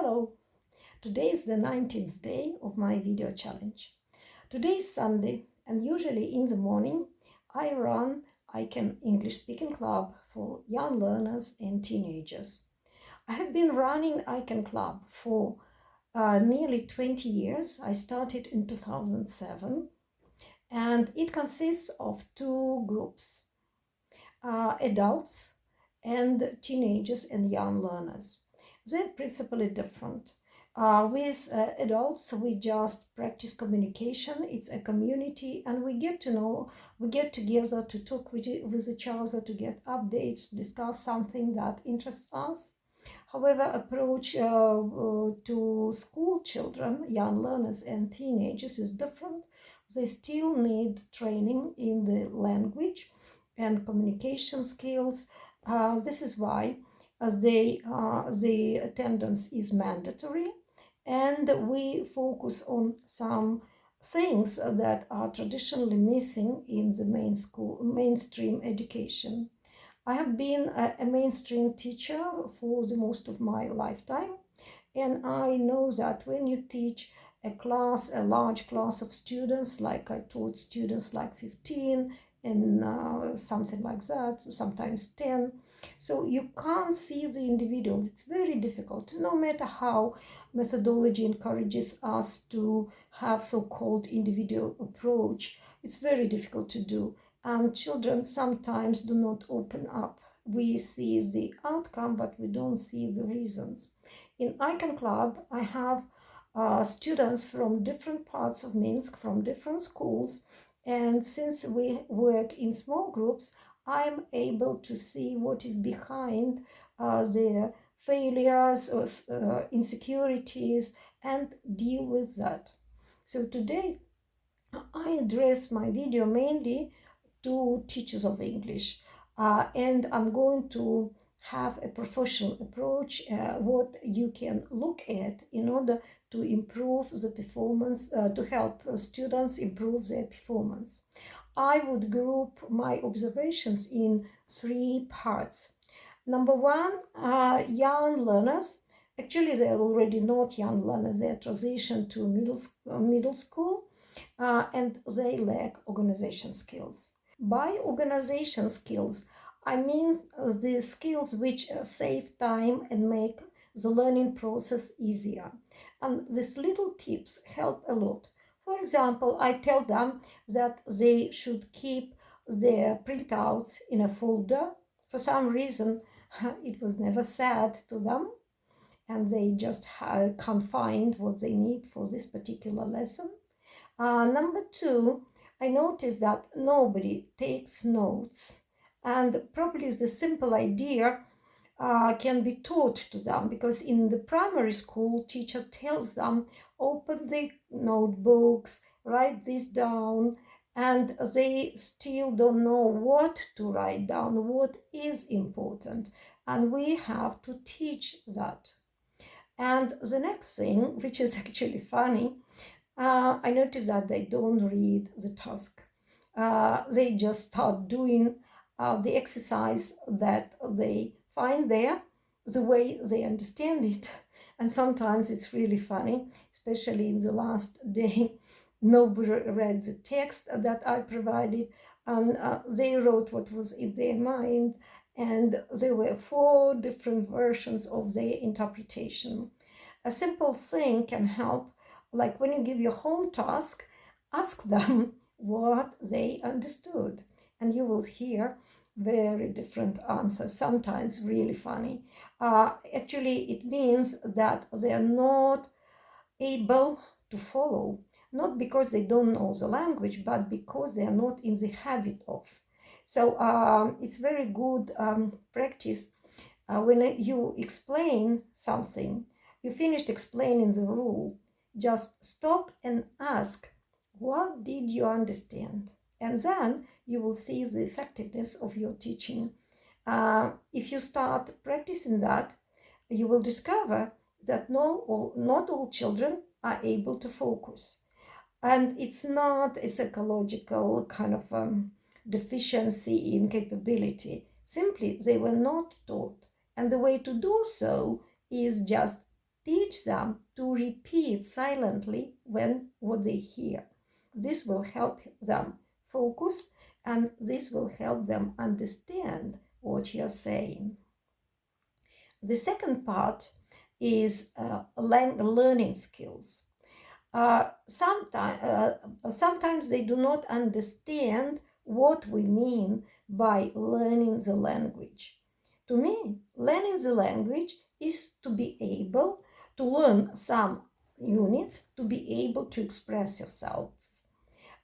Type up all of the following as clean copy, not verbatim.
Hello! Today is the 19th day of my video challenge. Today is Sunday, and usually in the morning I run ICANN English Speaking Club for young learners and teenagers. I have been running ICANN Club for nearly 20 years. I started in 2007, and it consists of two groups, adults and teenagers and young learners. They're principally different. With adults, we just practice communication. It's a community, and we get together to talk with each other, to get updates, to discuss something that interests us. However, approach to school children, young learners and teenagers is different. They still need training in the language and communication skills. This is why the attendance is mandatory, and we focus on some things that are traditionally missing in the mainstream education. I have been a mainstream teacher for the most of my lifetime, and I know that when you teach a large class of students, like I taught students like 15 and something like that, sometimes 10. So you can't see the individuals. It's very difficult, no matter how methodology encourages us to have so-called individual approach. It's very difficult to do, and children sometimes do not open up. We see the outcome, but we don't see the reasons. In ICANN Club, I have students from different parts of Minsk, from different schools, and since we work in small groups, I'm able to see what is behind their failures or insecurities and deal with that. So today, I address my video mainly to teachers of English, and I'm going to have a professional approach, what you can look at in order to improve the performance, to help students improve their performance. I would group my observations in three parts. Number one, young learners. Actually, they're already not young learners. They're transitioned to middle school, and they lack organization skills. By organization skills, I mean the skills which save time and make the learning process easier. And these little tips help a lot. For example, I tell them that they should keep their printouts in a folder. For some reason, it was never said to them, and they just can't find what they need for this particular lesson. Number two, I noticed that nobody takes notes, and probably the simple idea can be taught to them, because in the primary school, teacher tells them, open the notebooks, write this down, and they still don't know what to write down, what is important, and we have to teach that. And the next thing, which is actually funny, I noticed that they don't read the task. They just start doing the exercise that they find there, the way they understand it. And sometimes it's really funny, especially in the last day. Nobody read the text that I provided, and they wrote what was in their mind, and there were 4 different versions of their interpretation. A simple thing can help, like when you give your home task, ask them what they understood, and you will hear very different answers, sometimes really funny. Actually, it means that they are not able to follow, not because they don't know the language, but because they are not in the habit of. So it's very good practice when you explain something, you finished explaining the rule, just stop and ask, what did you understand? And then you will see the effectiveness of your teaching. If you start practicing that, you will discover that not all children are able to focus. And it's not a psychological kind of deficiency in capability. Simply, they were not taught. And the way to do so is just teach them to repeat silently when what they hear. This will help them focus, and this will help them understand what you're saying. The second part is learning skills. Sometimes they do not understand what we mean by learning the language. To me, learning the language is to be able to learn some units, to be able to express yourselves.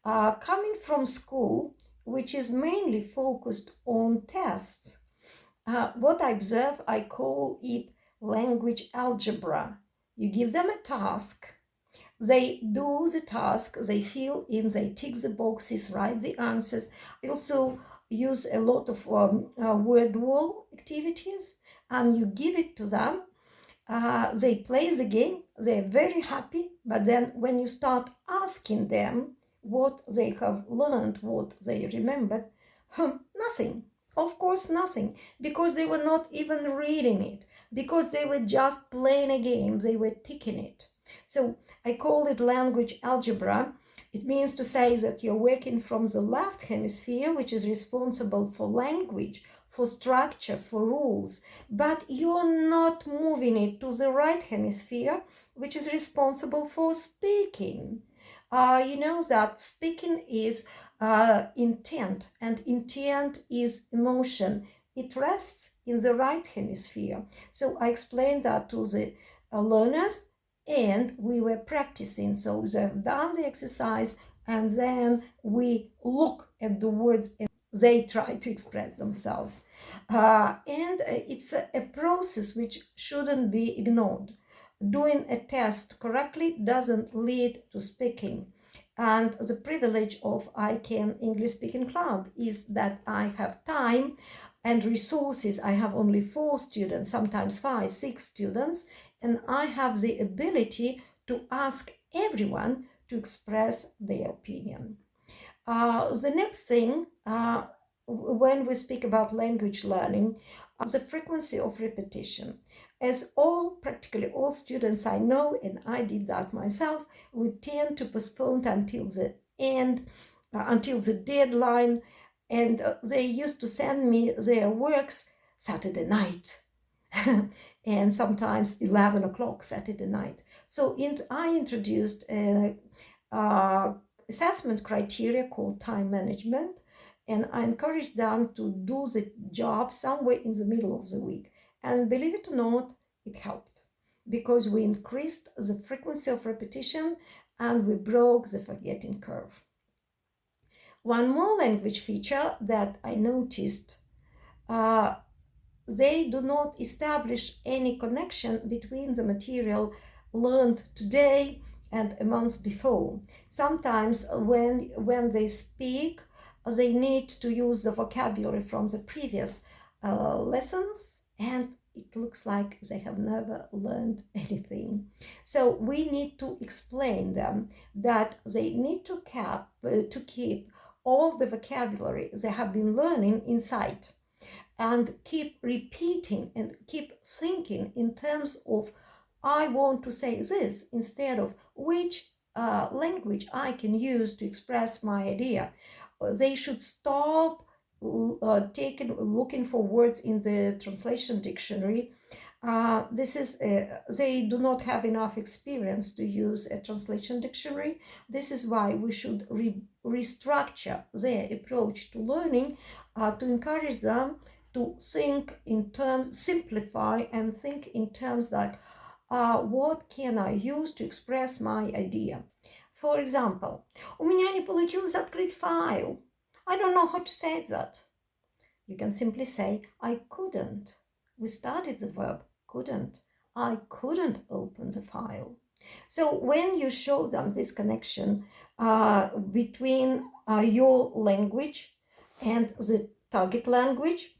Coming from school, which is mainly focused on tests, what I observe, I call it language algebra. You give them a task, they do the task, they fill in, they tick the boxes, write the answers. I also use a lot of word wall activities, and you give it to them. They play the game, they're very happy, but then when you start asking them what they have learned, what they remembered, nothing. Of course, nothing, because they were not even reading it, because they were just playing a game, they were ticking it. So I call it language algebra. It means to say that you're working from the left hemisphere, which is responsible for language, for structure, for rules, but you're not moving it to the right hemisphere, which is responsible for speaking. You know that speaking is intent, and intent is emotion. It rests in the right hemisphere. So I explained that to the learners, and we were practicing. So they've done the exercise, and then we look at the words and they try to express themselves. It's a process which shouldn't be ignored. Doing a test correctly doesn't lead to speaking. And the privilege of ICANN English Speaking Club is that I have time and resources. I have only 4 students, sometimes 5, 6 students, and I have the ability to ask everyone to express their opinion. The next thing, when we speak about language learning, the frequency of repetition. As practically all students I know, and I did that myself, we tend to postpone until the end, until the deadline, and they used to send me their works Saturday night. And sometimes 11 o'clock Saturday night. So I introduced a assessment criteria called time management, and I encouraged them to do the job somewhere in the middle of the week. And believe it or not, it helped, because we increased the frequency of repetition and we broke the forgetting curve. One more language feature that I noticed, they do not establish any connection between the material learned today and a month before. Sometimes when they speak, they need to use the vocabulary from the previous lessons, and it looks like they have never learned anything. So we need to explain them that they need to keep all the vocabulary they have been learning inside, and keep repeating and keep thinking in terms of, I want to say this, instead of which language I can use to express my idea. They should stop looking for words in the translation dictionary. They do not have enough experience to use a translation dictionary. This is why we should restructure their approach to learning, to encourage them to think in terms, simplify and think in terms like, what can I use to express my idea? For example, у меня не получилось открыть файл. I don't know how to say that. You can simply say, I couldn't. We started the verb couldn't. I couldn't open the file. So when you show them this connection between your language and the target language,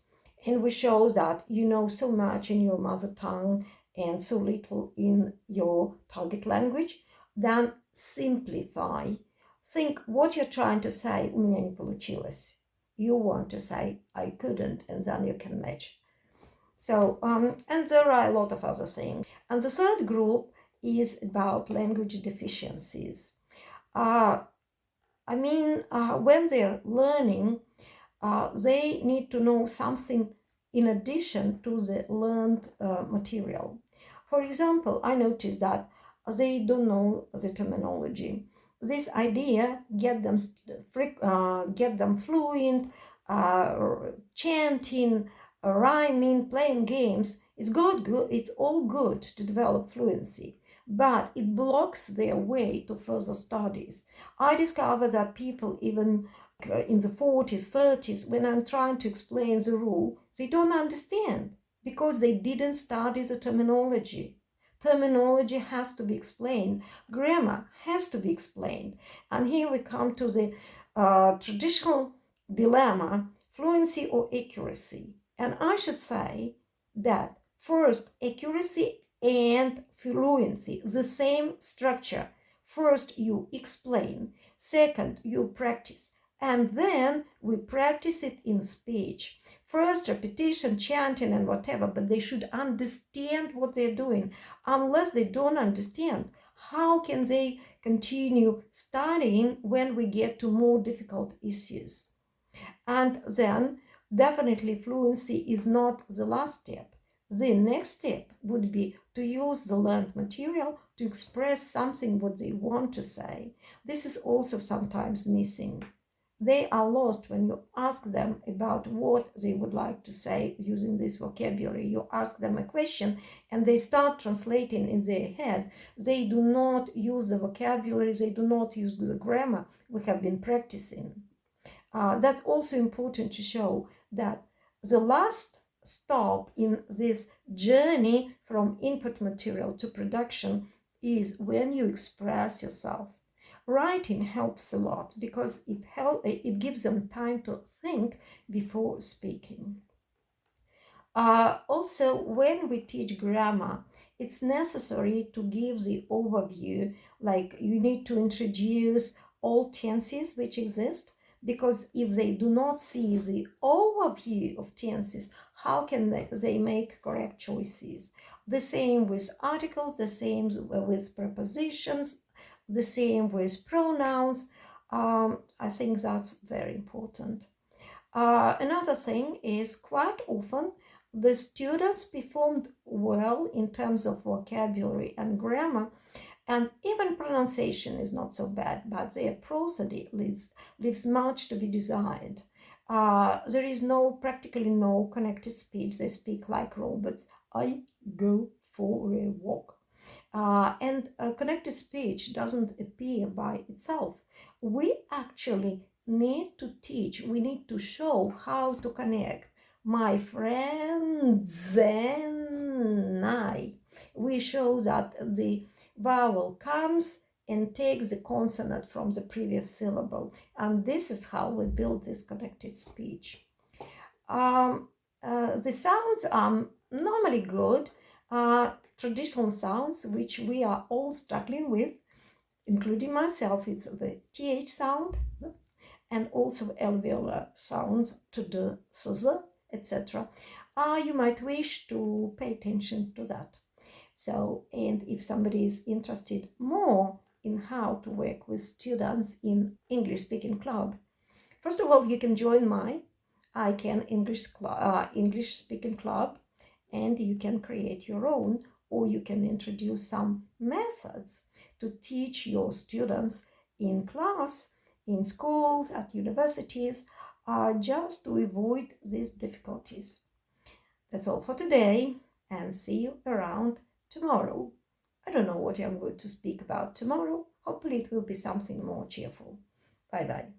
and we show that you know so much in your mother tongue and so little in your target language, then simplify. Think what you're trying to say, у меня не получилось. You want to say, I couldn't, and then you can match. So, and there are a lot of other things. And the third group is about language deficiencies. Uh, when they're learning, they need to know something in addition to the learned material. For example, I noticed that they don't know the terminology. This idea get them fluent, chanting, rhyming, playing games. It's all good to develop fluency, but it blocks their way to further studies. I discovered that people even in the 40s, 30s, when I'm trying to explain the rule, they don't understand because they didn't study the terminology. Terminology has to be explained, grammar has to be explained. And here we come to the traditional dilemma, fluency or accuracy. And I should say that first, accuracy and fluency, the same structure. First, you explain. Second, you practice. And then we practice it in speech. First, repetition, chanting, and whatever, but they should understand what they're doing. Unless they don't understand, how can they continue studying when we get to more difficult issues? And then, definitely, fluency is not the last step. The next step would be to use the learned material to express something what they want to say. This is also sometimes missing. They are lost when you ask them about what they would like to say using this vocabulary. You ask them a question and they start translating in their head. They do not use the vocabulary, they do not use the grammar we have been practicing. That's also important to show that the last stop in this journey from input material to production is when you express yourself. Writing helps a lot because it gives them time to think before speaking. Also, when we teach grammar, it's necessary to give the overview, like you need to introduce all tenses which exist, because if they do not see the overview of tenses, how can they make correct choices? The same with articles, the same with prepositions, the same with pronouns. I think that's very important. Another thing is quite often the students performed well in terms of vocabulary and grammar, and even pronunciation is not so bad, but their prosody leaves much to be desired. There is practically no connected speech. They speak like robots. I go for a walk. And connected speech doesn't appear by itself. We actually need to teach, we need to show how to connect my friends and I. We show that the vowel comes and takes the consonant from the previous syllable. And this is how we build this connected speech. The sounds are normally good. Traditional sounds, which we are all struggling with, including myself, it's the TH sound and also alveolar sounds to the sz, etc. You might wish to pay attention to that. So, and if somebody is interested more in how to work with students in English speaking club, first of all, you can join my ICANN English speaking club, and you can create your own, or you can introduce some methods to teach your students in class, in schools, at universities, just to avoid these difficulties. That's all for today, and see you around tomorrow. I don't know what I'm going to speak about tomorrow. Hopefully it will be something more cheerful. Bye bye.